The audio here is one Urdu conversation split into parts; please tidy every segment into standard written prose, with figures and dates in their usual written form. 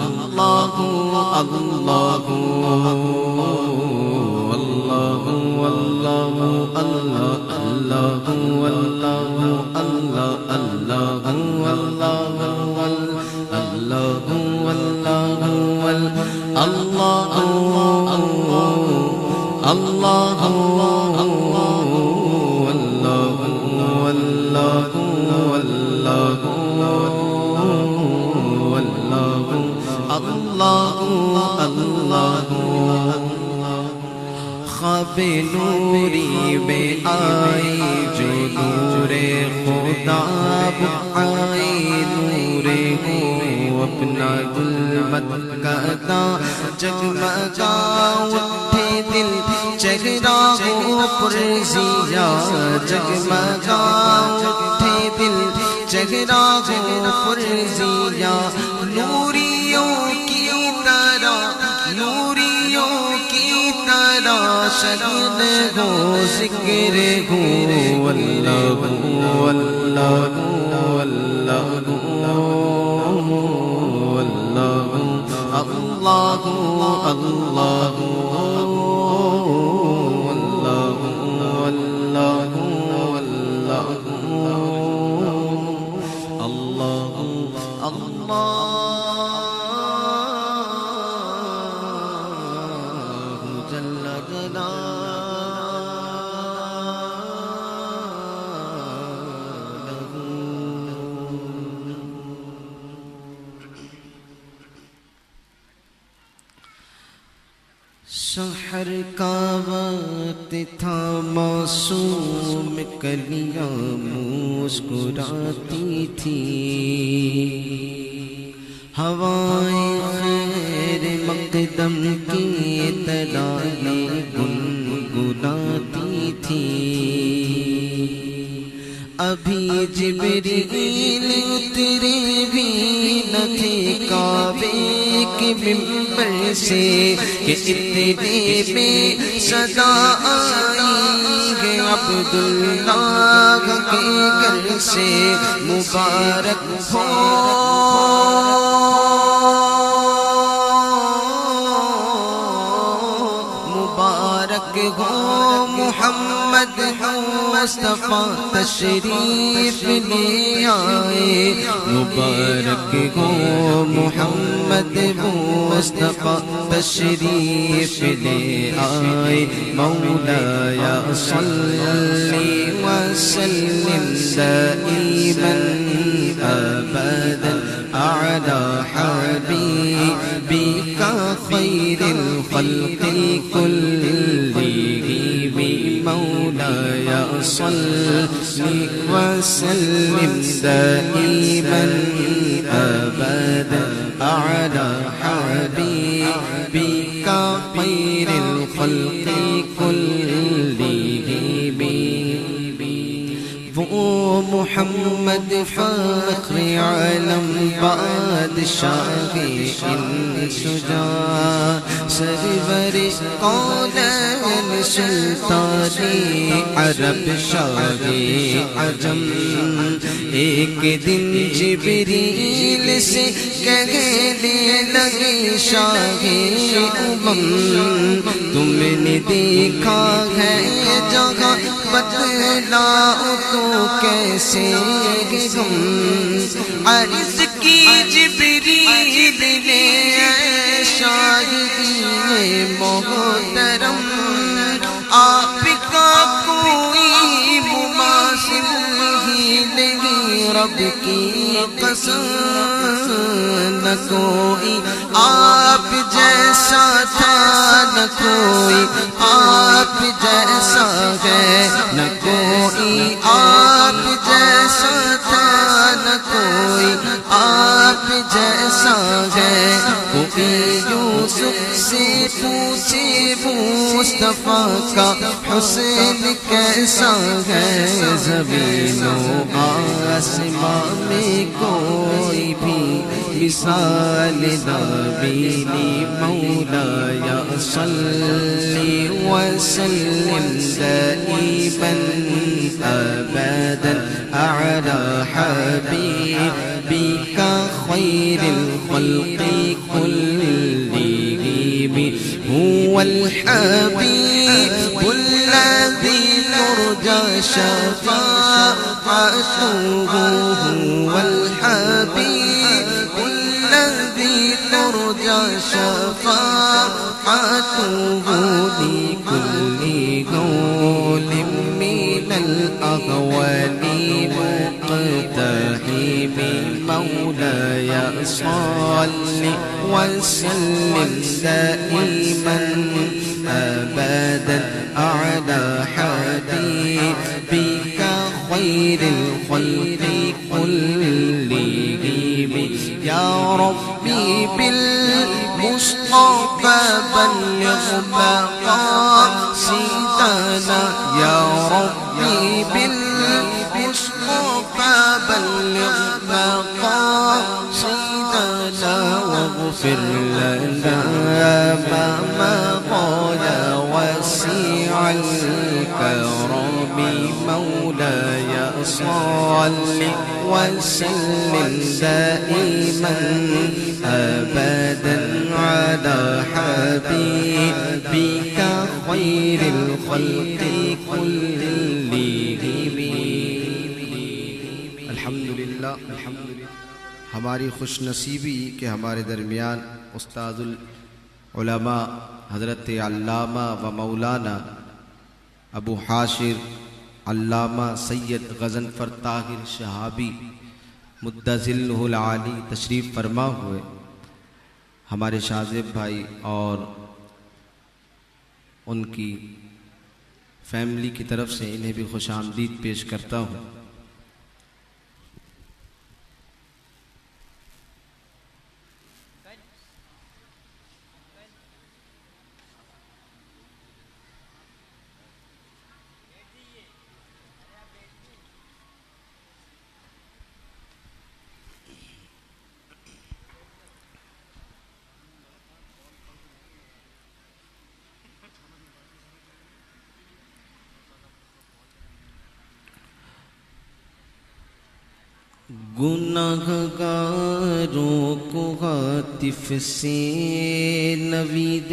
اللہ اللہ اللہ اللہ اللہ اللہ اللہ اللہ خواب نوری میں آئی جو نور خدا آئی نور ہو اپنا ظلمت کرتا جگمگا اٹھے دل چہرہ ہو پرزیا جگمگا اٹھے دل چہرہ ہو پرزیا نوریوں کی طرح نوریوں کی طرح شہید ہو ذکر ہو اللہ اللہ اللہ اللہ اللہ سحر کا وقت تھا معصوم کلیاں مسکراتی تھی ہوائیں خیر مقدم کی ترانے گنگناتی تھی ابھی جبریل اترے بھی نہ تھے کعبے کے منبر سے کہ اتنے میں صدا آئی ہے عبداللہ کے گھر سے مبارک ہو مبارک ہو محمد مصطفیٰ تشریف لے آئے مبارک ہو محمد مصطفیٰ تشریف لے آئے مولایا صلی وسلم دائما ابدا على حبيبك خير الخلق كلهم مولاي صل وسلم دائما ابدا على حبيبك خير الخلق كلهم وہ محمد فخر عالم بادشاہ انسجا سرور کونین سلطانی عرب شاہ عجم ایک دن جبریل سے کہنے لگے شاہ امم تم نے دیکھا ہے جگہ بتلاؤ تو کیسے ہم عرض کی جبریل نے شاہدی محترم آپ کا کوئی مماثل ہی نہیں رب کی قسم نہ کوئی آپ جیسا تھا نہ کوئی آپ جیسا ہے نہ کوئی آپ جیسا تھا نہ کوئی آپ جیسا ہے کوئی یوسف سے پوچھے مصطفیٰ کا حسن کیسا ہے زمین و آسمان میں کوئی بھی مثال نہ ملی مولایا صلی وسلم دائما ابدا على حبيبك خير الخلق هو الحبيب الذي ترجى شفاعته هو الحبيب الذي ترجى شفاعته لكل قول من الأقوال مقتحم مولاي صل وسلم دائما أبدا على حبيبك خير الخلق كلهم يا ربي بالمصطفى بلغ مقاصدنا يا ربي بالمصطفى بلغ مقاصدنا واغفر لنا ما مضى يا واسع الكرم مولاي صل وسلم دائما أبدا على حبيبك خير الخلق كلهم. الحمدللہ ہماری خوش نصیبی کہ ہمارے درمیان استاد العلماء حضرت علامہ و مولانا ابو حاشر علامہ سید غضنفر طاہر شہابی مدظلہ العالی تشریف فرما ہوئے. ہمارے شاذب بھائی اور ان کی فیملی کی طرف سے انہیں بھی خوش آمدید پیش کرتا ہوں. گناہگاروں کو عاطف سے نوید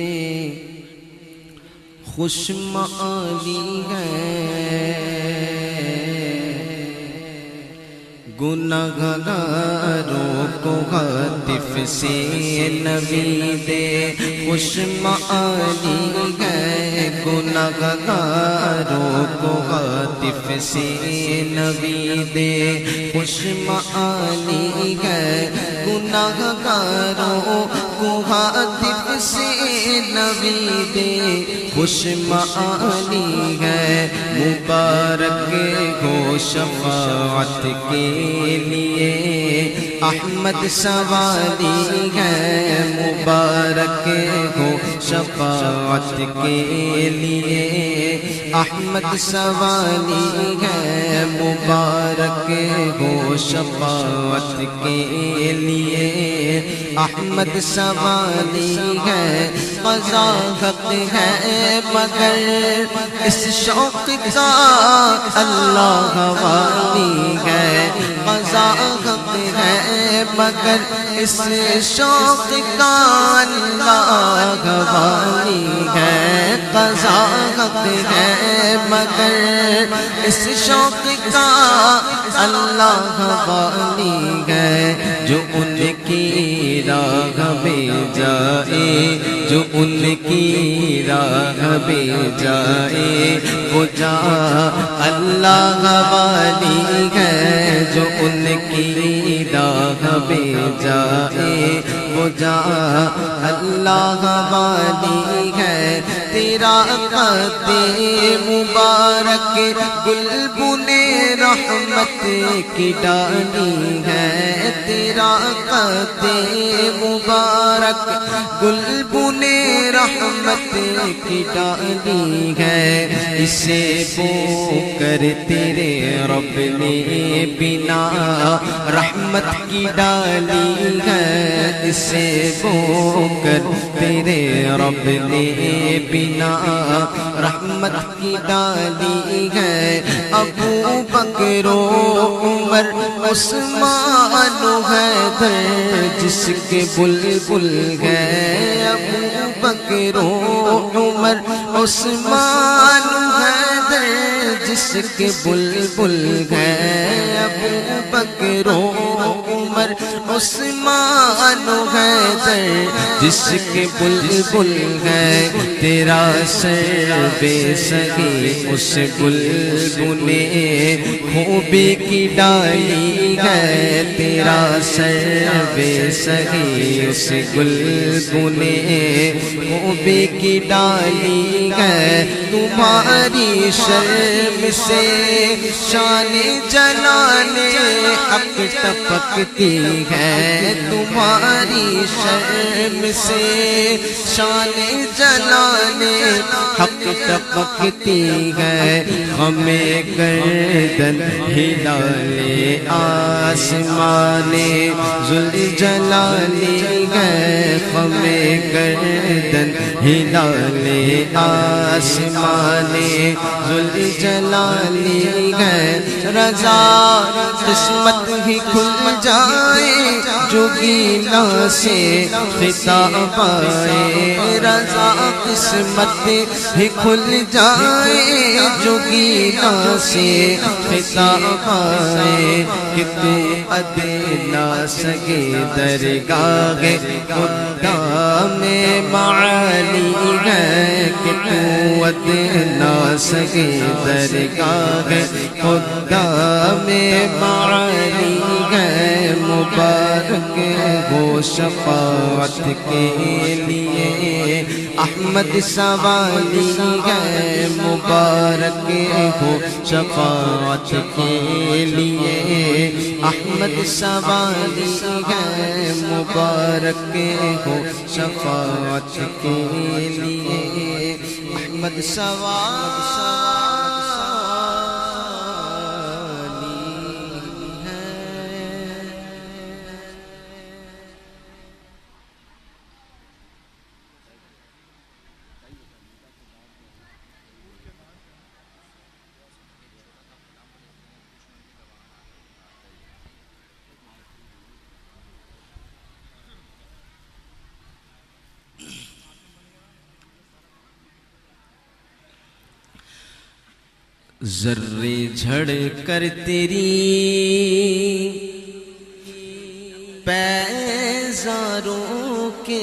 خوش معالی ہے. گناہگاروں کو عاطف سے نوید خوش معالی ہے. گناہگاروں کو عاطف سے نوید خوش معالی ہے. گناہگاروں کو عاطف سے نوید خوش معالی ہے. مبارک ہو شفاعت کے لیے احمد سوالی ہے. مبارک ہو شفاعت کے لیے احمد سوالی ہے. مبارک ہو شفاعت کے لیے احمد سوالی ہے. قضا حق ہے مگر اس شوق کا اللہ والی ہے. قضا حق ہے مگر اس شوق کا اللہ والی ہے. قضا حق ہے مگر اس شوق کا اللہ والی ہے. جو ان کی راہ میں جائے جو ان کی راہ میں جائے وہ جا اللہ والی ہے. جو ان کی راہ میں جائے وہ جا اللہ والی ہے. تیرا قد مبارک گلبن رحمت کی ڈالی ہے. تیرا قد مبارک گلبن رحمت کی ڈالی ہے. اسے بو کر تیرے رب نے بنا رحمت کی ڈالی ہے. اسے بو کر تیرے رب نے بنا رحمت کی ڈالی ہے. ابو بکر و عمر عثمان و حیدر جس کے بلبل گئے ابو بکر و عمر عثمان و حیدر جس کے بلبل گئے ابو بکر و عمر عثمان و حیدر جس کے بلبل گئے تیرا سر بے سگی اس بلبلے خوبی کی ڈالی گئے تیرا سر بے سگی اس بلبلے خوبی کی ڈالی گئے تمہاری شرم سے شان جلال حق ٹپکتی ہے تمہاری شرم سے شان جلال حق ٹپکتی ہے ہمیں گردن ہلالے آسمان ذوالجلالی گئے ہمیں گردن ہلالے آسمان ذوالجلالی گئے رضا قسمت ہی کھل جائے جو گیلا سے خطاب آئے رضا قسمت ہی کھل جائے جو گیلا سے خطاب آئے کہ تو ادنا سگے درگاہ خدا میں معالی ہے کہ تو ادنا سگے درگاہ خدا میں معالی ہے مبارک ہو شفاعت کے لیے احمد سوالی ہے مبارک ہو شفاعت کے لیے احمد سوالی ہے مبارک ہو شفاعت کے لیے احمد سوالی ذرے جھڑ کر تیری پیزاروں کے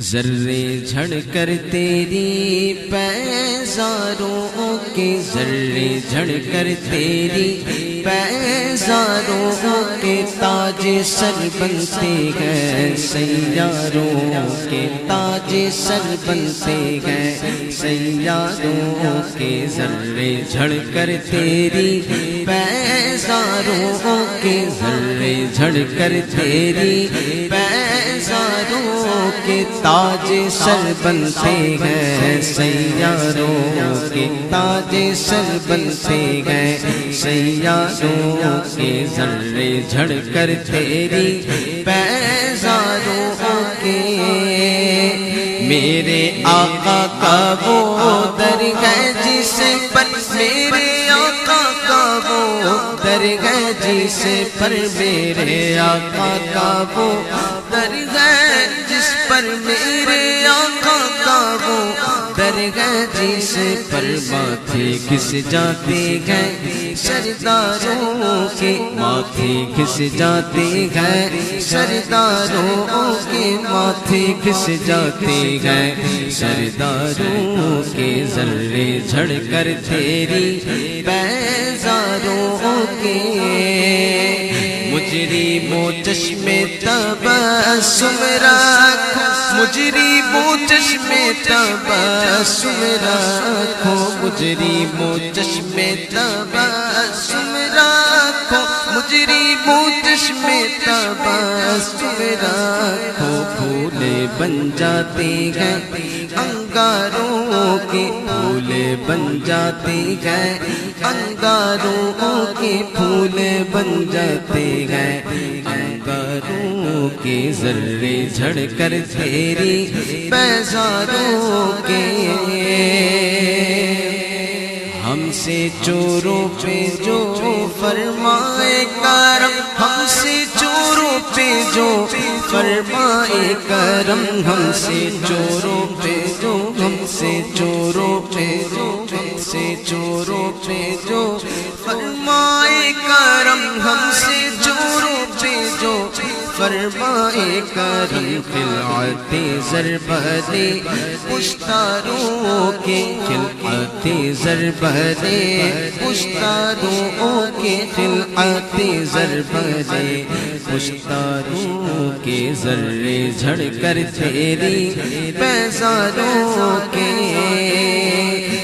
ذرے جھڑ کر تیری پیزاروں کے ذرے جھڑ کر تیری پیزاروں کے تاج سر بنتے گئے سیاروں کے تاج سر بنتے گئے سیاروں کے ذرے جھڑ کر تیری پیزاروں کے ذرے جھڑ کر تیری پیزاروں کے تاج سر بنتے گئے سیاروں کے تاج سر بنتے گئے سیاروں کے ذرے جھڑ کر تیری پیزاروں کے میرے آقا کا وہ درگاہ جسے پر میرے آقا کا وہ درگاہ جسے پر میرے آقا کا وہ درگاہ جس پر میرے آقا کا وہ درگاہ جس پر ماتھے گھس جاتے گئے سرداروں کے ماتھے گھس جاتے گئے سرداروں کے ماتھے گھس جاتے گئے سرداروں کے ذرے جھڑ کر تیری پیزاروں کے مجرموں چشمے تبسم رکھو مجرموں چشمے تبسم رکھو مجرموں چشمے تبسم رکھو رکھو مجرموں چشم تبسم رکھو پھولے بن جاتے ہیں انگاروں کے پھولے بن جاتے ہیں انگاروں کے پھولے بن جاتے ہیں انگاروں کے ذرے جھڑ کر تیری بیزاروں کے ہم سے چوروں پہ جو فرمائے کرم ہم سے چوروں پہ جو فرمائے کرم ہم سے چوروں پہ جو ہم سے چوروں پہ جو ہم سے چوروں پہ جو فرمائے کرم ہم سے چوروں پہ جو فرمائے کرم خلعت ضربتے پشتاروں کے خلعت ضربتے پشتاروں کے خلعت ضربتے پشتاروں کے ذرے جھڑ کر تیری بیزاروں کے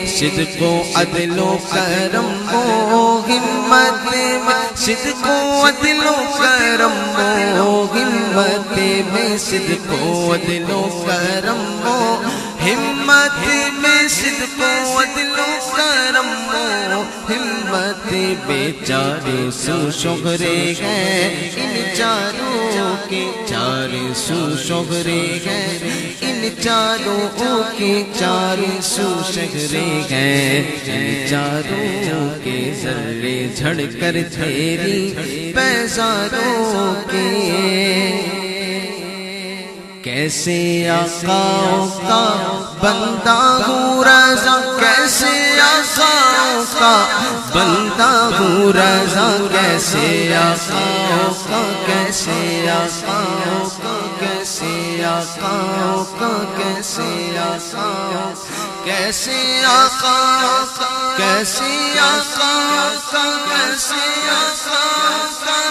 صدق و عدل و کرم و ہمت میں صدق و عدل و کرم و ہمت میں صدق و عدل و کرم و ہمت میں صدق و عدل و کرم و ہمت میں چارے سو شہرے ہیں ان چاروں کے چارے سو شہرے ہیں ان چاروں کے چارے سو شہرے ہیں ان چاروں کے ذرے جھڑ کر تیری بیزاروں کے کیسے آقاؤں کا بندہ ہوں رضا کیسے آقاؤں کا بندہ ہوں رضا کیسے آقاؤں کا کیسے آقاؤں کا کیسے آقاؤں کا کیسے آقاؤں کیسے آقاؤں کا کیسے آقاؤں کا کیسے آقاؤں کا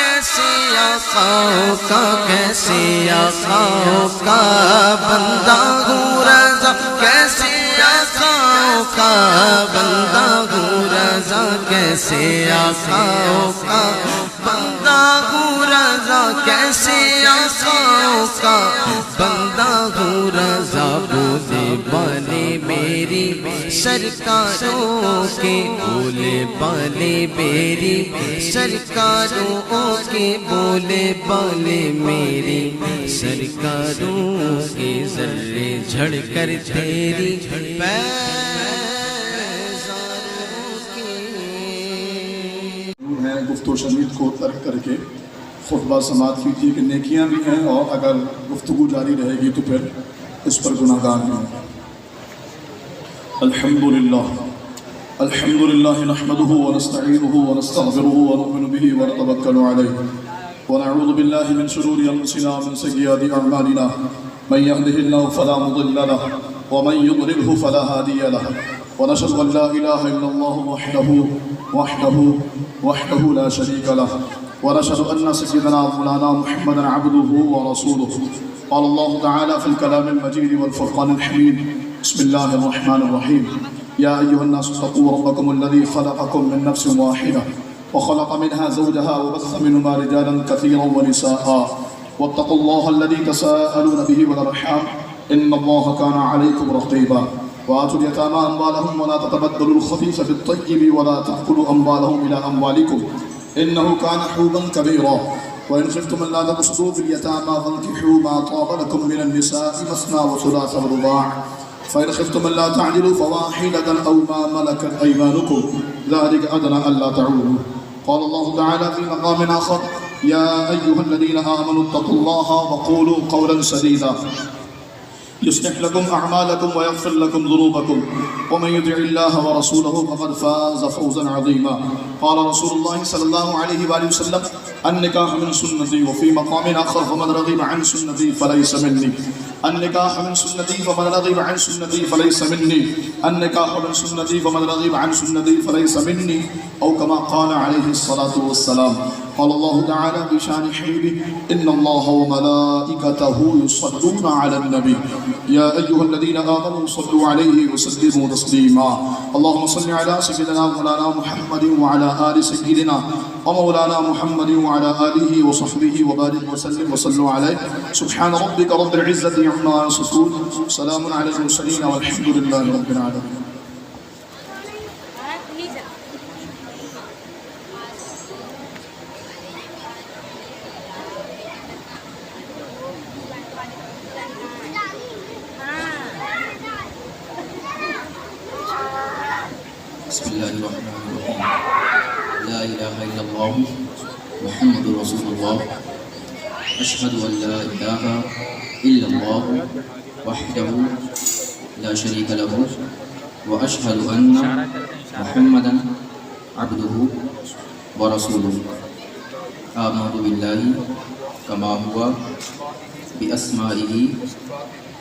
کیسے آقاؤں کا کیسے آقاؤں کا بندہ ہوں رضا کیسے آقاؤں کا بندہ ہوں رضا کیسے آقاؤں کا بندہ ہوں رضا کیسے آقاؤں کا بندہ ہوں رضا بولے والے میری سرکاروں کے بولے والے میری سرکاروں کے بولے والے میری سرکاروں کے ذرے جھڑ کر تیری بیزاروں کے ہیں گفت و شنید کو ترک کر کے خطبہ سماعت کی تھی کہ نیکیاں بھی ہیں اور اگر گفتگو جاری رہے گی تو پھر اس پر گناہ گار بھی ہیں الحمدللہ نحمده ونستعینه ونستغفره ونؤمن به ونتوکل علیہ ونعوذ باللہ من شرور انفسنا ومن سیئات اعمالنا من يهده الله فلا مضل له ومن يضلله فلا هادي له ونشهد ان لا اله الا الله وحده لا شريك له ونشهد ان سيدنا مولانا محمدا عبده ورسوله قال الله تعالى في الكلام المجيد والفرقان الحميد بسم الله الرحمن الرحيم يا أيها الناس اتقوا ربكم الذي خلقكم من نفس واحدة وخلق منها زوجها وبث منهما رجالا كثيرا ونساء واتقوا الله الذي تساءلون به والأرحام إن الله كان عليكم رقيبا وآتوا اليتامى أموالهم ولا تتبدلوا الخبيث بالطيب ولا تأكلوا أموالهم إلى أموالكم إنه كان حوبا كبيرا وإن خفتم ألا تقسطوا في اليتامى فانكحوا ما طاب لكم من النساء مثنى وثلاث ورباع فإن خفتم ألا تعدلوا فواحدة أو ما ملكت أيمانكم ذلك أدنى ألا تعولوا قال الله تعالى في مقام آخر يا أيها الذين آمنوا اتقوا الله وقولوا قولا سديدا يصلح لكم أعمالكم ويغفر لكم ذنوبكم ومن يطع الله ورسوله فقد فاز فوزا عظيما قال رسول الله صلى الله عليه وآله وسلم النكاح من سنتي وفي مقام آخر فمن رغب عن سنتي فليس مني النکاح من سنتی فمن رغب عن سنتی فلیس منی، النکاح من سنتی فمن رغب عن سنتی فلیس منی، او کما قال علیہ الصلاة والسلام۔ قال اللہ تعالی بشان حبیبہ ان اللہ وملائکتہ یصلون علی النبی یا ایہا الذین آمنوا صلوا علیہ وسلموا تسلیما۔ اللہم صل علی سیدنا مولانا محمد وعلی آل سیدنا ومولانا محمد وعلى آله وصحبه وبارك وسلم وصلوا عليه سبحان ربك رب العزة عما يصفون سلام على المرسلين والحمد لله رب العالمين۔ بسم الله الرحمن الرحيم لا إله إلا الله محمد رسول الله أشهد أن لا إله إلا الله وحده لا شريك له وأشهد أن محمدا عبده ورسوله آمنت بالله كما هو بأسمائه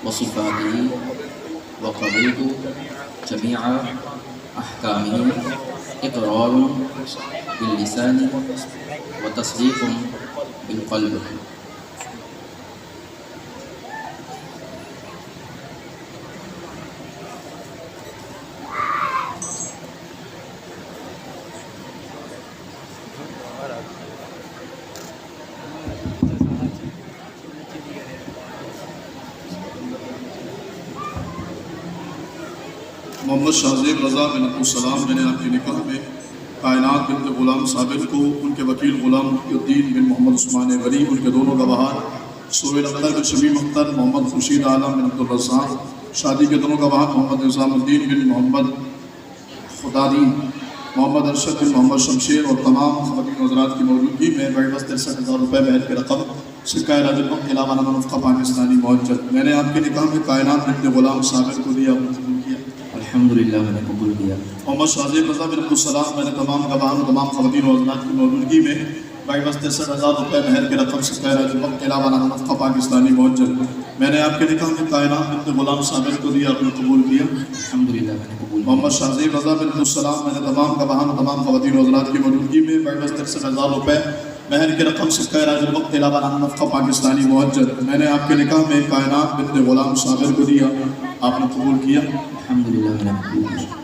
وصفاته وقبلت جميع أحكامه إقرار باللسان وتصديق بالقلب۔ محمد شاہزیب رضا بن عبدالسلام، میں نے آپ کے نکاح میں کائنات بنت غلام ثابت کو ان کے وکیل غلام محی الدین بن محمد عثمان ولی، ان کے دونوں گواہان سہیل اختر بن شمیم اختر، محمد خورشید عالم بن عبدالرزاق، شادی کے دونوں گواہان محمد نظام الدین بن محمد خدادین، محمد ارشد بن محمد شمشیر اور تمام خواتین حضرات کی موجودگی میں بڑھ 63,000 روپے مہر کی رقم سکہ راج الوقت کے علاوہ نامہ نفقہ پاکستانی معجل۔ میں نے آپ کے نکاح میں کائنات بنت غلام ثابت کو دیا، قبول کیا؟ الحمدللہ میں نے قبول کیا۔ محمد شاہزیب رضا بن عبدالسلام، میں نے تمام گواہان و تمام خواتین و حضرات کی موجودگی میں 63,000 روپے مہر کی رقم سکہ راج الوقت کے علاوہ نامہ نفقہ پاکستانی معجل۔ میں نے آپ کے نکاح میں کائنات بنت غلام ثابت کو دیا، آپ نے قبول کیا؟ الحمدللہ میں نے قبول کیا۔ محمد شاہزیب رضا بن عبدالسلام، میں نے تمام گواہان و تمام خواتین و حضرات کی موجودگی میں 63,000 روپے مہر کی رقم سکہ راج الوقت کے علاوہ نامہ نفقہ پاکستانی معجل۔ میں نے آپ کے نکاح میں کائنات بنت غلام ثابت کو دیا، آپ نے قبول کیا؟ الحمدللہ میں نے قبول کیا۔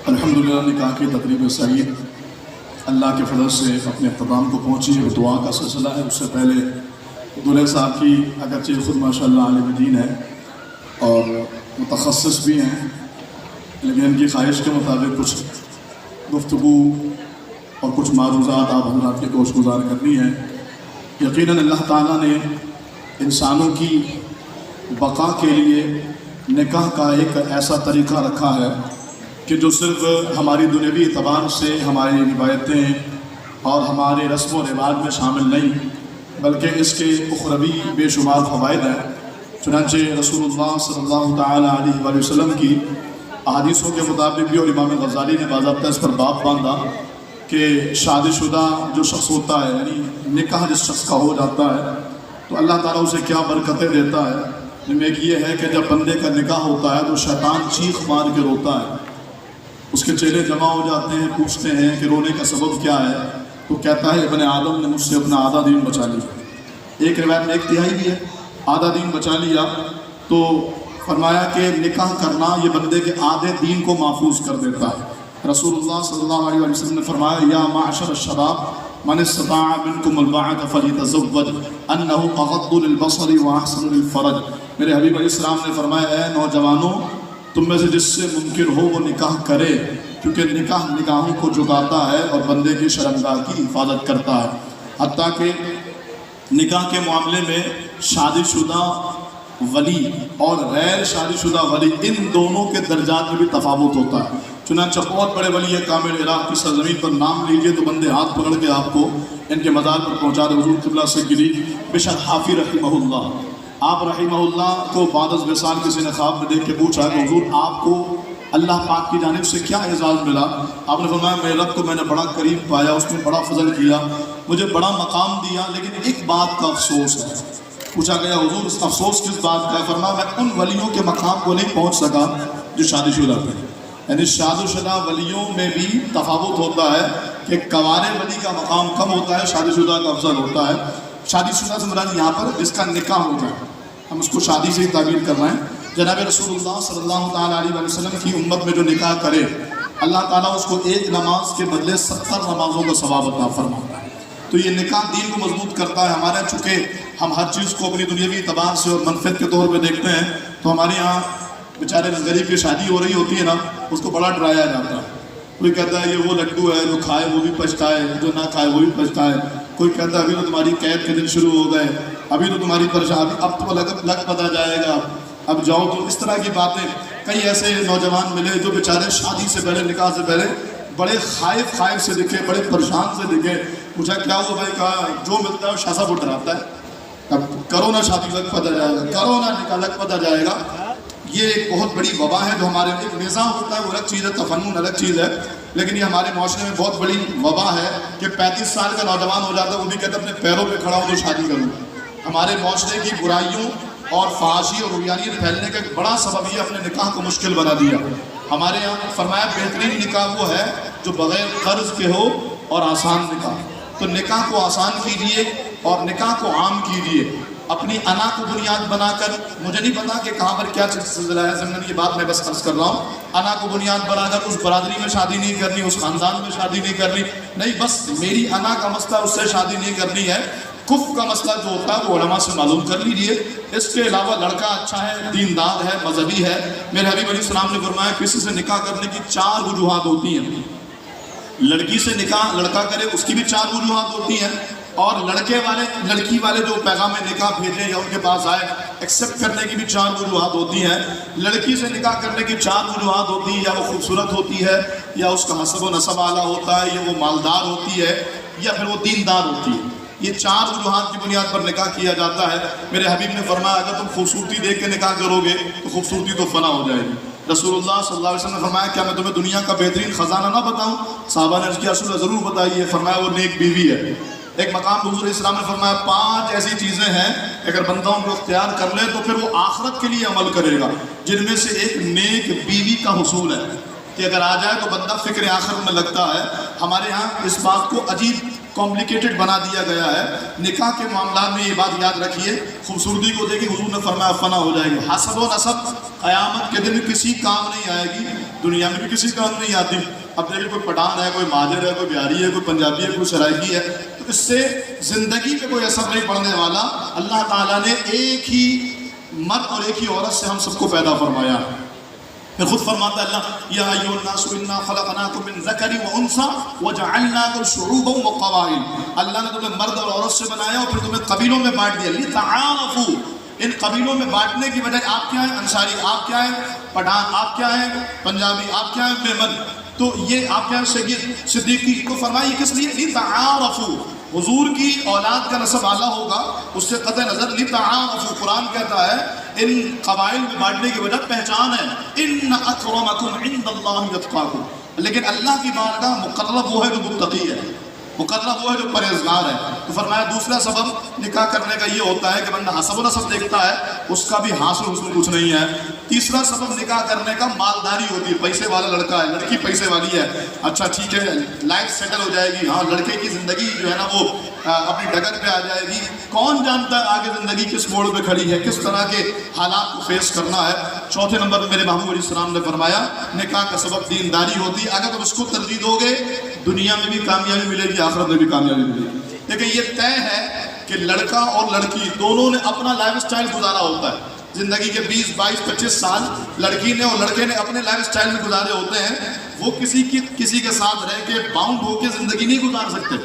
الحمدللہ نکاح کی تقریب سعید اللہ کے فضل سے اپنے اختتام کو پہنچی ہے۔ دعا کا سلسلہ ہے۔ اس سے پہلے دولہے صاحب کی اگرچہ خود ماشاءاللہ عالم دین ہے اور متخصص بھی ہیں، لیکن ان کی خواہش کے مطابق کچھ گفتگو اور کچھ معروضات آپ حضرات کے گوش گزار کرنی ہے۔ یقیناً اللہ تعالیٰ نے انسانوں کی بقا کے لیے نکاح کا ایک ایسا طریقہ رکھا ہے کہ جو صرف ہماری دنیاوی اعتبار سے ہماری روایتیں اور ہمارے رسم و رواج میں شامل نہیں، بلکہ اس کے اخروی بے شمار فوائد ہیں۔ چنانچہ رسول اللہ صلی اللہ تعالیٰ علیہ وآلہ وسلم کی احادیثوں کے مطابق بھی، اور امام غزالی نے باضابطہ اس پر باب باندھا کہ شادی شدہ جو شخص ہوتا ہے، یعنی نکاح جس شخص کا ہو جاتا ہے تو اللہ تعالیٰ اسے کیا برکتیں دیتا ہے۔ جن میں ایک یہ ہے کہ جب بندے کا نکاح ہوتا ہے تو شیطان چیخ مار کے روتا ہے، اس کے چہرے جمع ہو جاتے ہیں، پوچھتے ہیں کہ رونے کا سبب کیا ہے، تو کہتا ہے ابن آدم نے مجھ سے اپنا آدھا دین بچا لیا۔ ایک روایت میں 1/3 بھی ہے، آدھا دین بچا لیا۔ تو فرمایا کہ نکاح کرنا یہ بندے کے آدھے دین کو محفوظ کر دیتا ہے۔ رسول اللہ صلی اللہ علیہ وسلم نے فرمایا یا معشر الشباب من استطاع منکم الباءۃ فلیتزوج انہ اغض للبصر واحسن للفرج۔ میرے حبیب علیہ السلام نے فرمایا اے نوجوانوں، تم میں سے جس سے ممکن ہو وہ نکاح کرے، کیونکہ نکاح نگاہوں کو جھکاتا ہے اور بندے کی شرمگاہ کی حفاظت کرتا ہے۔ حتیٰ کہ نکاح کے معاملے میں شادی شدہ ولی اور غیر شادی شدہ ولی ان دونوں کے درجات میں بھی تفاوت ہوتا ہے۔ چنانچہ بہت بڑے ولی کامل عراق کی سرزمین پر نام لیجئے تو بندے ہاتھ پکڑ کے آپ کو ان کے مزار پر پہنچا دے۔ حضور قبلہ سے گری بشر حافی رحمہ اللہ، آپ رحمہ اللہ کو بعد از وصال کسی نے خواب میں دیکھ کے پوچھا کہ حضور آپ کو اللہ پاک کی جانب سے کیا اعزاز ملا؟ آپ نے فرمایا میرے رب کو میں نے بڑا قریب پایا، اس نے بڑا فضل کیا، مجھے بڑا مقام دیا، لیکن ایک بات کا افسوس ہے۔ پوچھا گیا حضور اس افسوس کس بات کا ہے؟ فرمایا میں ان ولیوں کے مقام کو نہیں پہنچ سکا جو شادی شدہ تھے۔ یعنی شادی شدہ ولیوں میں بھی تفاوت ہوتا ہے کہ کنوارے ولی کا مقام کم ہوتا ہے، شادی شدہ کا افضل ہوتا ہے۔ شادی شدہ سے مراد یہاں پر جس کا نکاح ہو جائے، ہم اس کو شادی سے ہی تعبیر کر رہے ہیں۔ جناب رسول اللہ صلی اللہ تعالیٰ علیہ وسلم کی امت میں جو نکاح کرے، اللہ تعالیٰ اس کو ایک نماز کے بدلے 70 نمازوں کا ثواب عطا فرماتا ہے۔ تو یہ نکاح دین کو مضبوط کرتا ہے۔ ہمارے چونکہ ہم ہر چیز کو اپنی دنیاوی اعتبار سے اور منفعت کے طور پہ دیکھتے ہیں، تو ہمارے یہاں بیچارے غریب کی شادی ہو رہی ہوتی ہے نا، اس کو بڑا ڈرایا جاتا ہے۔ کوئی کہتا ہے یہ وہ لڈو ہے جو کھائے وہ بھی پچھتائے، جو نہ کھائے وہ بھی پچھتائے۔ کوئی کہتا ہے ابھی تو تمہاری قید کے دن شروع ہو گئے، ابھی تو تمہاری پریشانی، اب تو لگ پتا جائے گا، اب جاؤ۔ تو اس طرح کی باتیں، کئی ایسے نوجوان ملے جو بیچارے شادی سے پہلے، نکاح سے پہلے بڑے خائف سے دکھے، بڑے پریشان سے دکھے۔ پوچھا کیا ہوا بھائی؟ کہا جو ملتا ہے وہ شاہ صاحب ڈراتا ہے، اب کرو نہ شادی لگ پتا جائے گا، کرو نہ نکاح لگ پتا جائے گا۔ یہ ایک بہت بڑی وبا ہے جو ہمارے ایک نظام ہوتا ہے وہ الگ چیز ہے، تفنن الگ چیز ہے، لیکن یہ ہمارے معاشرے میں بہت بڑی وبا ہے کہ 35 سال کا نوجوان ہو جاتا ہے، وہ بھی کہتا ہے اپنے پیروں پہ کھڑا ہو تو شادی کروں۔ ہمارے معاشرے کی برائیوں اور فحاشی اور عریانیت پھیلنے کا ایک بڑا سبب یہ اپنے نکاح کو مشکل بنا دیا۔ ہمارے یہاں فرمایا بہترین نکاح وہ ہے جو بغیر قرض کے ہو اور آسان نکاح۔ تو نکاح کو آسان کیجئے اور نکاح کو عام کیجئے، اپنی انا کو بنیاد بنا کر۔ مجھے نہیں پتا کہ کہاں پر کیا سلسلہ ہے، ضمن یہ بات میں بس عرض کر رہا ہوں، انا کو بنیاد بنا کر اس برادری میں شادی نہیں کرنی، اس خاندان میں شادی نہیں کرنی، نہیں، بس میری انا کا مسئلہ اس سے شادی نہیں کرنی ہے۔ کفر کا مسئلہ جو ہوتا ہے وہ علماء سے معلوم کر لیجئے۔ اس کے علاوہ لڑکا اچھا ہے، دیندار ہے، مذہبی ہے۔ میرے حبیب علیہ السلام نے فرمایا کسی سے نکاح کرنے کی 4 وجوہات ہوتی ہیں۔ لڑکی سے نکاح لڑکا کرے اس کی بھی 4 وجوہات ہوتی ہیں، اور لڑکی والے جو پیغام نکاح بھیجیں یا ان کے پاس آئے ایکسیپٹ کرنے کی بھی 4 وجوہات ہوتی ہیں۔ لڑکی سے نکاح کرنے کی 4 وجوہات ہوتی ہیں، یا وہ خوبصورت ہوتی ہے، یا اس کا حسب و نسب اعلیٰ ہوتا ہے، یا وہ مالدار ہوتی ہے، یا پھر وہ دیندار ہوتی ہے۔ یہ 4 وجوہات کی بنیاد پر نکاح کیا جاتا ہے۔ میرے حبیب نے فرمایا اگر تم خوبصورتی دیکھ کے نکاح کرو گے تو خوبصورتی تو فنا ہو جائے گی۔ رسول اللہ صلی اللہ علیہ وسلم نے فرمایا کیا میں تمہیں دنیا کا بہترین خزانہ نہ بتاؤں؟ صحابہ نے عرض کیا رسول اللہ ضرور بتائیے۔ فرمایا وہ نیک بیوی ہے۔ ایک مقام حضور اسلام نے فرمایا 5 ایسی چیزیں ہیں اگر بندہ ان کو اختیار کر لے تو پھر وہ آخرت کے لیے عمل کرے گا، جن میں سے ایک نیک بیوی کا حصول ہے کہ اگر آ جائے تو بندہ فکر آخرت میں لگتا ہے۔ ہمارے ہاں اس بات کو عجیب کمپلیکیٹڈ بنا دیا گیا ہے۔ نکاح کے معاملات میں یہ بات یاد رکھیے، خوبصورتی کو دیکھیں، حضور نے فرمایا فنا ہو جائے گی۔ حسب و نسب قیامت کے دن کسی کام نہیں آئے گی، دنیا میں بھی کسی کام نہیں آتی۔ اب دیکھیں کوئی پٹھان ہے، کوئی مہاجر ہے، کوئی بہاری ہے، کوئی پنجابی ہے، کوئی سرائکی ہے، تو اس سے زندگی پہ کوئی اثر نہیں پڑنے والا۔ اللہ تعالیٰ نے ایک ہی مرد اور ایک ہی عورت سے ہم سب کو پیدا فرمایا۔ پھر خود فرماتا ہے اللہ یا ایھا الناس انا خلقناکم من ذکر و انثی وجعلناکم شعوبا وقبائل۔ اللہ نے تمہیں مرد اور عورت سے بنایا اور پھر تمہیں قبیلوں میں بانٹ دیا لتعارفوا۔ ان قبیلوں میں بانٹنے کی وجہ آپ کیا ہیں؟ انصاری، آپ کیا ہیں؟ پٹھان، آپ کیا ہیں؟ پنجابی، آپ کیا ہیں؟ میمن۔ تو یہ آپ کیا ہیں؟ سید صدیقی۔ تو فرمایا کس لیے؟ لتعارفوا۔ حضور کی اولاد کا نسب اعلیٰ ہوگا اس سے قطع نظر لتعارفوا۔ قرآن کہتا ہے ان قبائل میں بانٹنے کی وجہ پہچان ہے، ان اکرمکم عند اللہ اتقاکم۔ لیکن اللہ کی بارگاہ مقرب وہ ہے جو متقی ہے، مقرب وہ ہے جو پرہیزگار ہے۔ تو فرمایا دوسرا سبب نکاح کرنے کا یہ ہوتا ہے کہ بندہ حسب و نسب دیکھتا ہے، اس کا بھی حاصل حصول کچھ نہیں ہے۔ تیسرا سبب نکاح کرنے کا مالداری ہوتی ہے، پیسے والا لڑکا ہے، لڑکی پیسے والی ہے، اچھا ٹھیک ہے لائف سیٹل ہو جائے گی، ہاں لڑکے کی زندگی جو ہے نا وہ اپنی ڈگر پہ آ جائے گی. کون جانتا ہے آگے زندگی کس موڑ پہ کھڑی ہے, کس طرح کے حالات کو فیس کرنا ہے. چوتھے نمبر پہ میرے محبوب علیہ السلام نے فرمایا نکاح کا سبب دینداری ہوتی ہے. اگر تم اس کو ترجیح دو گے دنیا میں بھی کامیابی ملے گی, آخرت میں بھی کامیابی ملے گی. لیکن یہ طے ہے کہ لڑکا اور لڑکی دونوں نے اپنا لائف سٹائل گزارا ہوتا ہے. زندگی کے 20, 22, 25 سال لڑکی نے اور لڑکے نے اپنے لائف سٹائل میں گزارے ہوتے ہیں. وہ کسی کے ساتھ رہ کے باؤنڈ ہو کے زندگی نہیں گزار سکتے.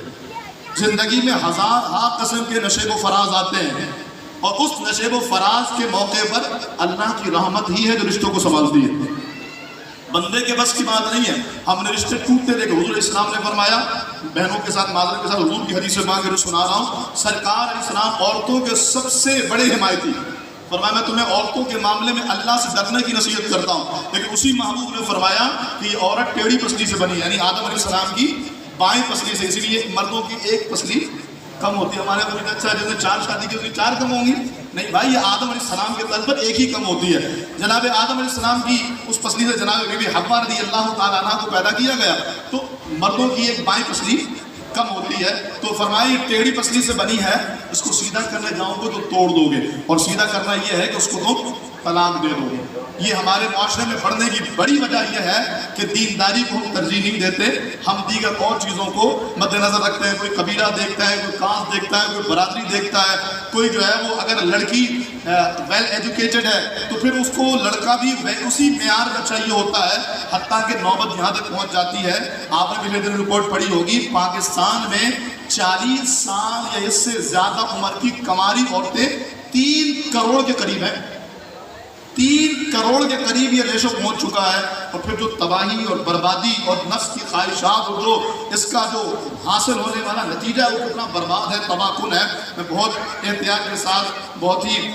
زندگی میں ہزار قسم کے نشیب و فراز آتے ہیں, اور اس نشیب و فراز کے موقع پر اللہ کی رحمت ہی ہے جو رشتوں کو سنبھالتی ہے. بندے کے بس کی بات نہیں ہے. ہم نے رشتے ٹوٹتے دیکھے. حضور اسلام نے فرمایا, بہنوں کے ساتھ معذرت کے ساتھ حضور کی حدیث پاک کے سنا رہا ہوں, سرکار علیہ السلام عورتوں کے سب سے بڑے حمایتی. فرمایا میں تمہیں عورتوں کے معاملے میں اللہ سے ڈرنے کی نصیحت کرتا ہوں. لیکن اسی محبوب نے فرمایا کہ یہ عورت ٹیڑھی پسلی سے بنی, یعنی آدم علیہ السلام کی بائیں پسلی سے. اسی لیے مردوں کی ایک پسلی کم ہوتی ہے. ہمارے کو اچھا جس نے 4 شادی کی اس کی 4 کم ہوں گی. نہیں بھائی, یہ آدم علیہ السلام کے طرز پر ایک ہی کم ہوتی ہے. جناب آدم علیہ السلام کی اس پسلی سے جناب بی بی حوا رضی اللہ تعالیٰ عنہ کو پیدا کیا گیا, تو مردوں کی ایک بائیں پسلی کم ہوتی ہے. تو فرمایا یہ ٹیڑھی پسلی سے بنی ہے, اس کو سیدھا کرنے جاؤ گے تو توڑ دو گے, اور سیدھا کرنا یہ ہے کہ اس کو تم طلاق دے دو گے. یہ ہمارے معاشرے میں بڑھنے کی بڑی وجہ یہ ہے کہ دینداری کو ہم ترجیح نہیں دیتے, ہم دیگر اور چیزوں کو مد نظر رکھتے ہیں. کوئی قبیلہ دیکھتا ہے, کوئی کاسٹ دیکھتا ہے, کوئی برادری دیکھتا ہے, کوئی جو ہے وہ اگر لڑکی ویل ایجوکیٹڈ ہے تو پھر اس کو لڑکا بھی اسی معیار کا چاہیے ہوتا ہے, حتیٰ کہ نوبت یہاں تک پہنچ جاتی ہے. آپ نے پچھلے دن رپورٹ پڑھی ہوگی, پاکستان میں 40 سال یا اس سے زیادہ عمر کی کماری عورتیں 3 کروڑ کے قریب ہیں. 3 کروڑ کے قریب یہ ریشو پہنچ چکا ہے. اور پھر جو تباہی اور بربادی اور نفس کی خواہشات اور جو اس کا جو حاصل ہونے والا نتیجہ ہے وہ کتنا برباد ہے, تباہ کن ہے. میں بہت احتیاط کے ساتھ بہت ہی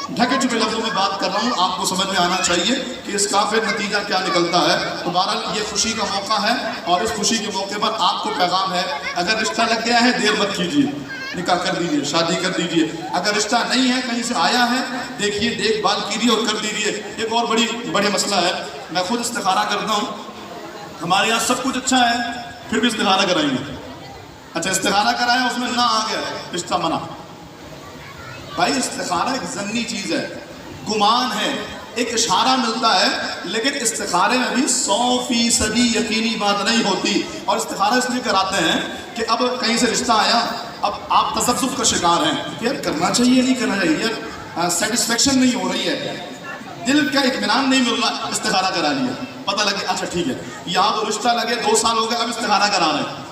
ڈھکے چھپے لفظوں میں بات کر رہا ہوں, آپ کو سمجھ میں آنا چاہیے کہ اس کا پھر نتیجہ کیا نکلتا ہے. تو بہرحال یہ خوشی کا موقع ہے, اور اس خوشی کے موقع پر آپ کو پیغام ہے, اگر رشتہ لگ گیا ہے دیر مت کیجیے, نکاح کر دیجیے, شادی کر دیجیے. اگر رشتہ نہیں ہے, کہیں سے آیا ہے, دیکھیے, دیکھ بھال کیجیے اور کر دیجیے. ایک اور بڑے مسئلہ ہے, میں خود استخارہ کرتا ہوں. ہمارے یہاں سب کچھ اچھا ہے, پھر بھی استخارہ کرائیں گے. اچھا استخارہ کرایا, اس میں نہ آ گیا, رشتہ منع. بھائی استخارہ ایک ضمنی چیز ہے, گمان ہے, ایک اشارہ ملتا ہے, لیکن استخارے میں بھی 100% یقینی بات نہیں ہوتی. اور استخارہ اس لیے کراتے ہیں کہ اب کہیں سے رشتہ آیا, اب آپ تذبذب کا شکار ہیں, یار کرنا چاہیے نہیں کرنا چاہیے, یار سیٹسفیکشن نہیں ہو رہی ہے, دل کا اطمینان نہیں مل رہا. استخارہ کرا لیا, پتہ لگے اچھا ٹھیک ہے, یہاں تو رشتہ لگے 2 سال ہو گئے, اب استخارہ کرا رہے ہیں,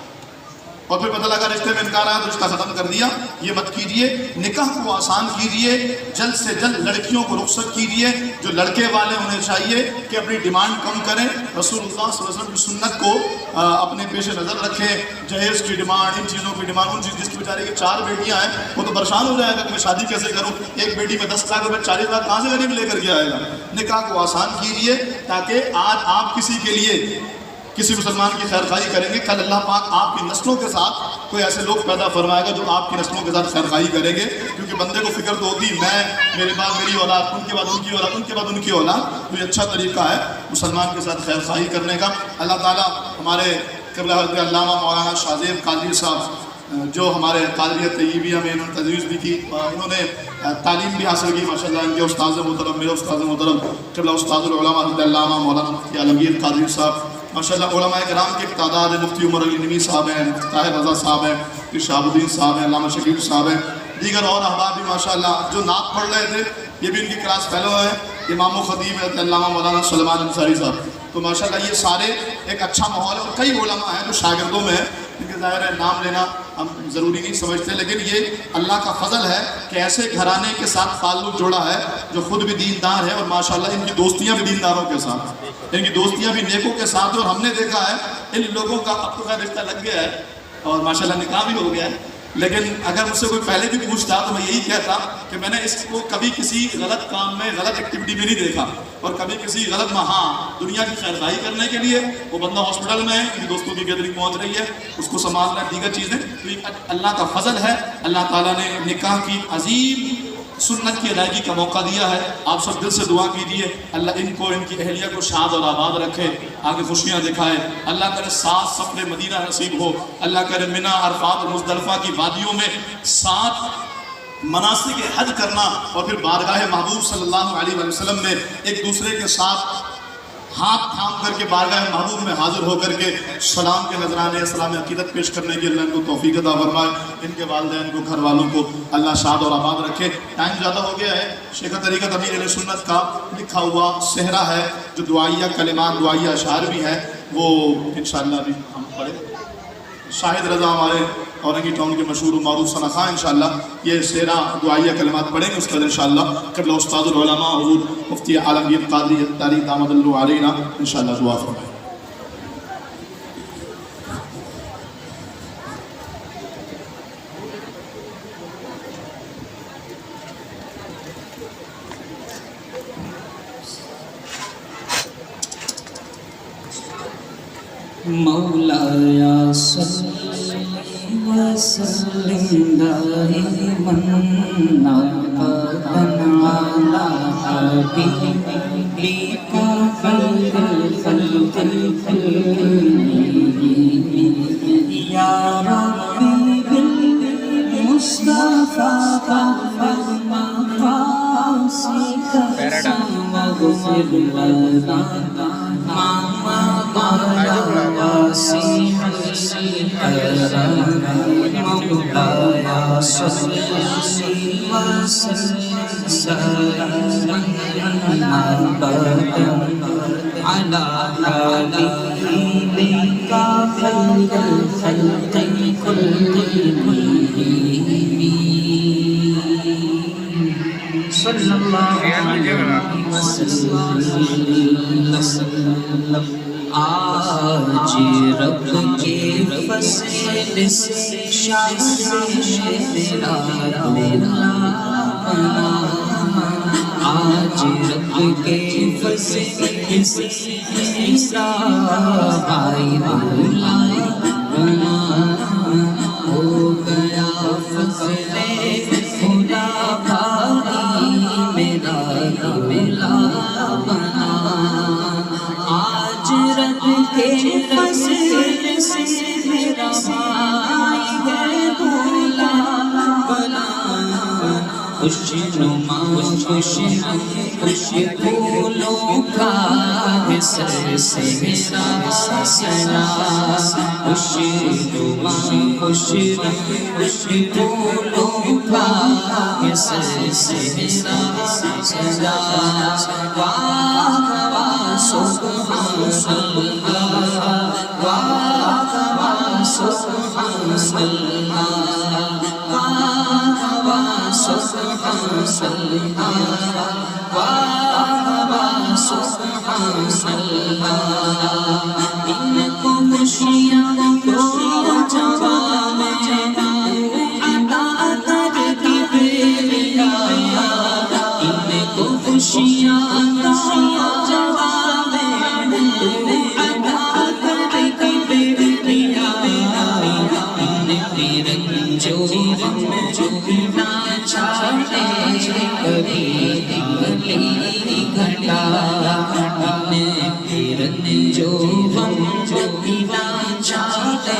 اور پھر پتہ لگا رشتے میں انکار آیا تو رشتہ ختم کر دیا. یہ مت کیجیے. نکاح کو آسان کیجیے, جلد سے جلد لڑکیوں کو رخصت کیجیے. جو لڑکے والے ہونے چاہیے کہ اپنی ڈیمانڈ کم کریں, رسول اللہ صلی اللہ علیہ وسلم کی سنت کو اپنے پیش نظر رکھیں. جہیز کی ڈیمانڈ, ان چیزوں کی ڈیمانڈ, ان چیز جس کی بیچارے کی 4 بیٹیاں ہیں وہ تو پریشان ہو جائے گا کہ میں شادی کیسے کروں, ایک بیٹی میں 10 لاکھ روپے 40 لاکھ کہاں سے غریب لے کر کے آئے گا. نکاح کو آسان کیجیے تاکہ آج آپ کسی کے لیے کسی مسلمان کی خیر خواہی کریں گے, کل اللہ پاک آپ کی نسلوں کے ساتھ کوئی ایسے لوگ پیدا فرمائے گا جو آپ کی نسلوں کے ساتھ خیر خواہی کریں گے. کیونکہ بندے کو فکر تو ہوتی, میں, میرے بعد میری اولاد, ان کے بعد ان کی اولاد, ان کے بعد ان کی اولاد. تو یہ اچھا طریقہ ہے مسلمان کے ساتھ خیر خواہی کرنے کا. اللہ تعالیٰ ہمارے قبلہ حضرت علامہ مولانا شاہ زیب قادری صاحب جو ہمارے قادریہ طیبیہ میں انہوں نے تدریس بھی کی, انہوں نے تعلیم بھی حاصل کی ماشاء اللہ. ان کے استاذ محترم, میرے استاذ محترم قبلہ استاذ العلماء حضرت علامہ مولانا مفتی عالمگیر قادری صاحب ماشاء اللہ. علماء کرام کی ایک تعداد ہے, مفتی عمر علی نمی صاحب ہیں, مفتی طاہر رضا صاحب ہیں, شہاب الدین صاحب ہیں, علامہ شکیل صاحب ہیں, دیگر اور احباب بھی ماشاء اللہ جو نعت پڑھ رہے تھے یہ بھی ان کی کلاس فیلو ہیں. امام و خطیب ہے علامہ مولانا سلمان انصاری صاحب. تو ماشاء اللہ یہ سارے ایک اچھا ماحول ہے. اور کئی علماء ہیں جو شاگردوں میں ہیں, کیونکہ ظاہر ہے نام لینا ہم ضروری نہیں سمجھتے, لیکن یہ اللہ کا فضل ہے کہ ایسے گھرانے کے ساتھ تعلق جوڑا ہے جو خود بھی دیندار ہے, اور ماشاءاللہ ان کی دوستیاں بھی دینداروں کے ساتھ, ان کی دوستیاں بھی نیکوں کے ساتھ. اور ہم نے دیکھا ہے ان لوگوں کا اب تو رشتہ لگ گیا ہے اور ماشاءاللہ نکاح بھی ہو گیا ہے, لیکن اگر مجھ سے کوئی پہلے بھی پوچھتا تو میں یہی کہتا کہ میں نے اس کو کبھی کسی غلط کام میں, غلط ایکٹیویٹی میں نہیں دیکھا, اور کبھی کسی غلط میں. ہاں دنیا کی خیر خواہی کرنے کے لیے وہ بندہ ہاسپٹل میں ہے, کسی دوستوں کی گیدرنگ پہنچ رہی ہے, اس کو سنبھالنا, دیگر چیزیں. تو یہ اللہ کا فضل ہے, اللہ تعالیٰ نے نکاح کی عظیم سنت کی ادائیگی کا موقع دیا ہے. آپ سب دل سے دعا کیجیے اللہ ان کو ان کی اہلیہ کو شاد اور آباد رکھے, آگے خوشیاں دکھائے. اللہ کرے 7 سفر مدینہ نصیب ہو. اللہ کرے منی, عرفات اور مزدلفہ کی وادیوں میں 7 مناسک حج کرنا اور پھر بارگاہ محبوب صلی اللہ علیہ وسلم میں ایک دوسرے کے ساتھ ہاتھ تھام کر کے بارگاہ محبوب میں حاضر ہو کر کے سلام کے نذرانے سلام عقیدت پیش کرنے کی اللہ ان کو توفیق عطا فرمائے. ان کے والدین کو, گھر والوں کو اللہ شاد اور آباد رکھے. ٹائم زیادہ ہو گیا ہے. شیخ طریقت امیر اہل سنت کا لکھا ہوا صحرا ہے جو دعائیہ کلمات, دعائیہ اشعار بھی ہے, وہ انشاءاللہ بھی ہم پڑھیں. شاہد رضا ہمارے اورنگی ٹاؤن کے مشہور و معروف ثنا خان انشاءاللہ یہ صحرا دعائیہ کلمات پڑھیں گے. اس کے بعد انشاءاللہ قبلہ استاد العلماء حضور مفتی عالمگیر قادری التاری دامد اللہ علینا انشاءاللہ دعا فرمائیں. مولایا صلی وسلم دائما ابدا علی حبیبک خیر الخلق یا ربی بالمصطفى مقاصدك واغفر لنا ما مضى واسع الكرم مولاي صل وسلم ابدا على حبيبك خير الخلق كلهم صلی اللہ علیہ وسلم. آج رب کے فضل سے شان تیرا بولا بنا, آج رب کے فضل سے میرا بھائی بولا بنا, ہو گیا فضل خدا بھائی میرا بولا بنا. آج رب کے فضل سے میرا بھائی ہے بولا بنا, خوش نما خوش پھولوں کا سر سے میرا سنا, خوش نما خوش پھولوں کا سر سے میرا سنا. واہ واہ سبحان اللہ, واہ واہ سبحان اللہ, واہ واہ سبحان اللہ, واہ واہ سبحان اللہ. ان کو خوشیاں کو جواب عطا کر کے دیا, ان کو خوشیاں جواب عطا کر کے دیا, ان رنجو نہ چھاڑے کبھی گلی گھٹا, ان رنجو نہ چھاڑے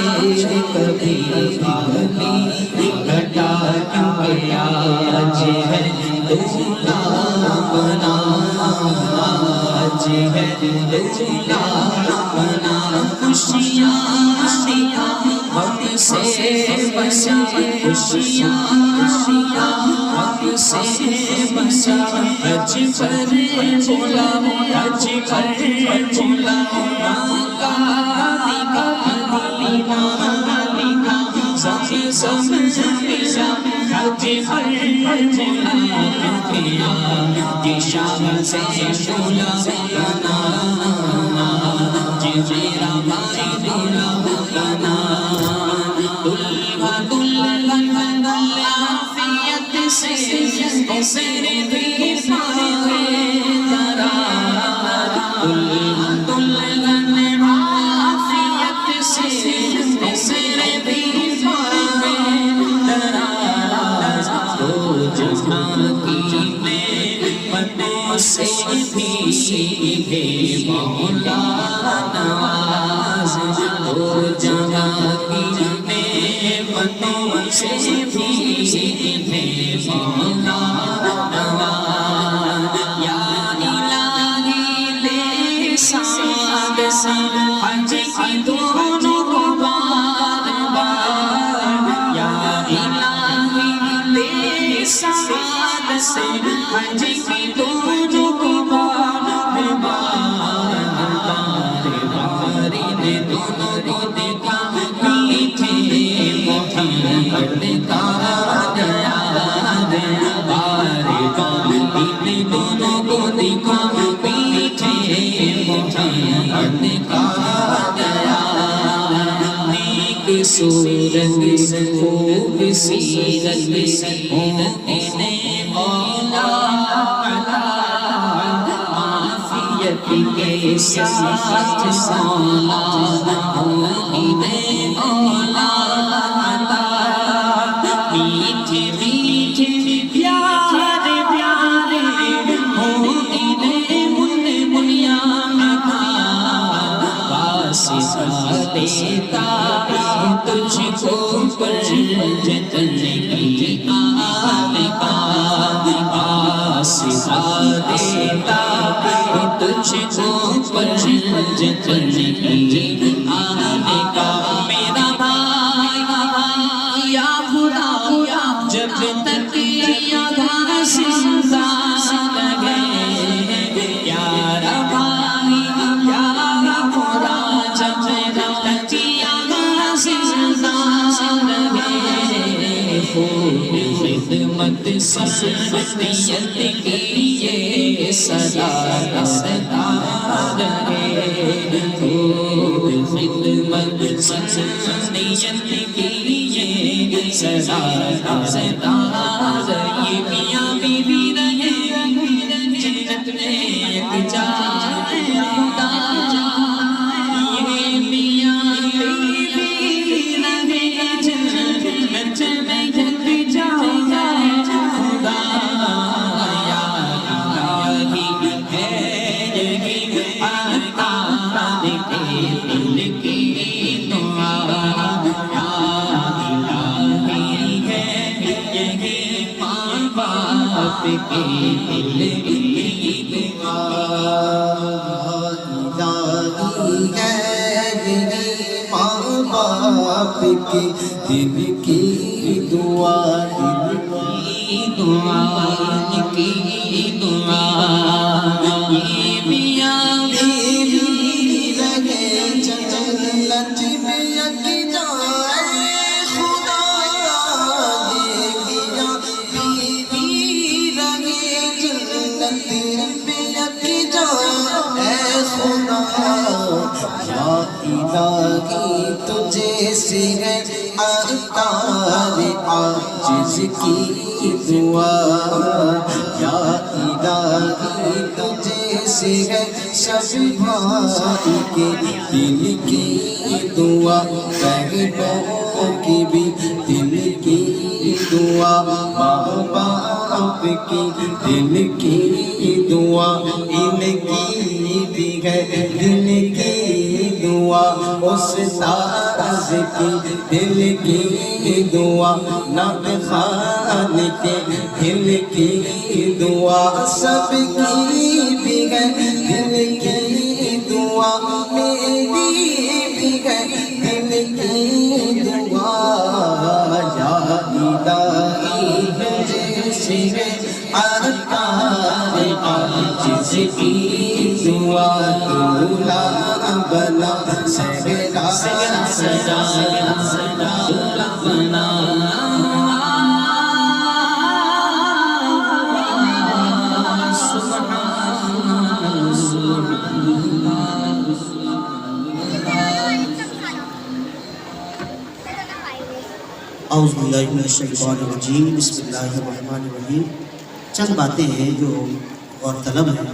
کبھی گلی گھٹا, کیونکہ آج ہے دولا بنا, آج ہے دولا بنا. خوشیاں دیا ہم سے بچا, خوشیاں دیا ہم سے بچا, حج پر بولا حج پر بولا مانگا دیکھا دینا دیکھا سبھی سمجھا حج پر بولا کیا کہ شام سے بولا بنا, میرا بھائی بولا بنا. دلہن عافیت سے اسرے بھی پائے ذرا, دلہن عافیت سے اسرے بھی پائے ذرا, تو جہاں کی مولا نواز دو جہاں کی نعمتوں سے بھی مولا نواز یا الہی لے سعد حج کی دونوں کو بار بار یا الہی لے سعد سے حج کی دونوں کو بار بار باری نے دونوں کو دیکھا میٹھے محمد کا یاد باری باری نے دونوں کو دیکھا میٹھے محمد کا یاد نیک صورت خوب سیرت مومن مولا عافیت کے ساتھ مولا مومن مولا میٹھے میٹھے پیارے پیارے مومن منیا میں واسطہ دیتا تجھ کو پر جتن کی آل کا واسطہ دیتا تجھ کو پر جتن کی آل کا میرا بھائی یا خدا جب تک یہاں زندہ لگے پیارا بھائی یا خدا جب تک یہاں زندہ لگے خوب خدمت سنیت کی یہ صدا صدا رہے خوب خدمت سنیت کی یہ صدا صدا یہ میاں بی بی رہے جنت میں ایک جائے خدا یہ میاں بی بی رہے جنت میں ایک جائے خدا یا الہی ہے یہی آقا کے دل کی دعا یا الہی ہے یہی ماں باپ کے دل کی دعا الہی ہے یہی ماں باپ کے دل کی دعا کی دعا یہ میاں بیوی رہے جنت میں یک جائے خدا یہ میاں بیوی رہے جنت میں یک جائے خدا یا الہی تجھے سے ہے اقتار عاجز کی دعا یا الہی تجھے سے ہے سب بھائی کے دل کی دعا بہنوں کی بھی دل کی دعا ماں باپ کی دل کی دعا ان کی بھی ہے دل کی دعا استاذ کی دل کی دعا نعت خوان کے دل کی دعا سب کی بھی ہے دل کی دعا میری بھی ہے دل کی دعا یا الہی تجھے سے ہے اقتار عاجز کی دعا دولا بنا سگرا سجا دولا بنا اعوذ باللہ من الشیطان الرجیم بسم اللہ الرحمن الرحیم چند باتیں ہیں جو غور طلب ہیں۔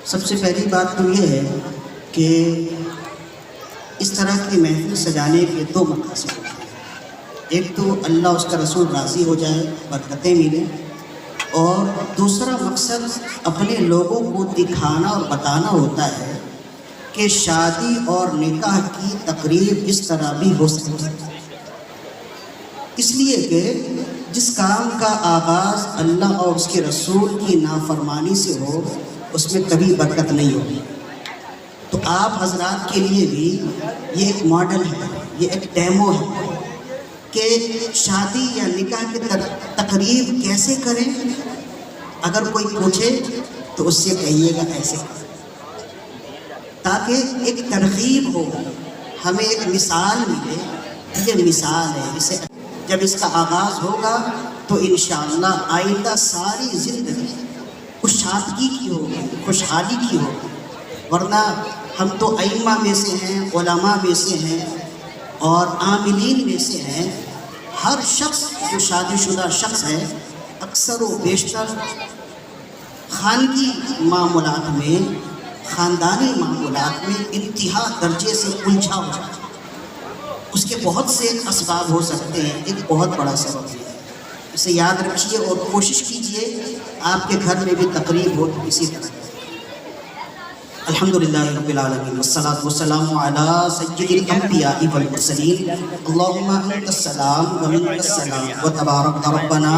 سب سے پہلی بات تو یہ ہے کہ اس طرح کی محفل سجانے کے دو مقاصد ہوتے ہیں، ایک تو اللہ اس کا رسول راضی ہو جائے، برکتیں ملیں، اور دوسرا مقصد اپنے لوگوں کو دکھانا اور بتانا ہوتا ہے کہ شادی اور نکاح کی تقریب اس طرح بھی ہو سکتی ہے، اس لیے کہ جس کام کا آغاز اللہ اور اس کے رسول کی نافرمانی سے ہو اس میں کبھی برکت نہیں ہوگی۔ تو آپ حضرات کے لیے بھی یہ ایک ماڈل ہے، یہ ایک ڈیمو ہے کہ شادی یا نکاح کی تقریب کیسے کریں۔ اگر کوئی پوچھے تو اس سے کہیے گا ایسے، تاکہ ایک ترغیب ہو، ہمیں ایک مثال ملے۔ یہ مثال ہے، اسے جب اس کا آغاز ہوگا تو انشاءاللہ آئندہ ساری زندگی خوشحالی کی ہوگی، خوشحالی کی ہوگی۔ ورنہ ہم تو ائمہ میں سے ہیں، علماء میں سے ہیں اور عاملین میں سے ہیں۔ ہر شخص جو شادی شدہ شخص ہے اکثر و بیشتر خانگی معاملات میں، خاندانی معاملات میں انتہا درجے سے الجھا ہو جاتا ہے۔ اس کے بہت سے اسباب ہو سکتے ہیں، ایک بہت بڑا سبب ہے، اسے یاد رکھیے اور کوشش کیجئے آپ کے گھر میں بھی تقریب ہو تو اسی طرح۔ الحمدللہ رب العالمین والصلاة والسلام علی سید الانبیاء والمرسلین اللہم انت السلام ومنک السلام وتبارک ربنا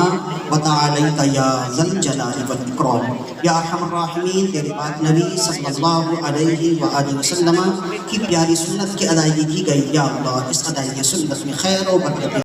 وتعالیت یا ذا الجلال والاکرام۔ یا ارحم الراحمین، تیرے پاک نبی صلی اللہ علیہ وآلہ وسلم کی پیاری سنت کی ادائیگی کی گئی، یا اللہ اس ادائیگی سنت میں خیر و برکت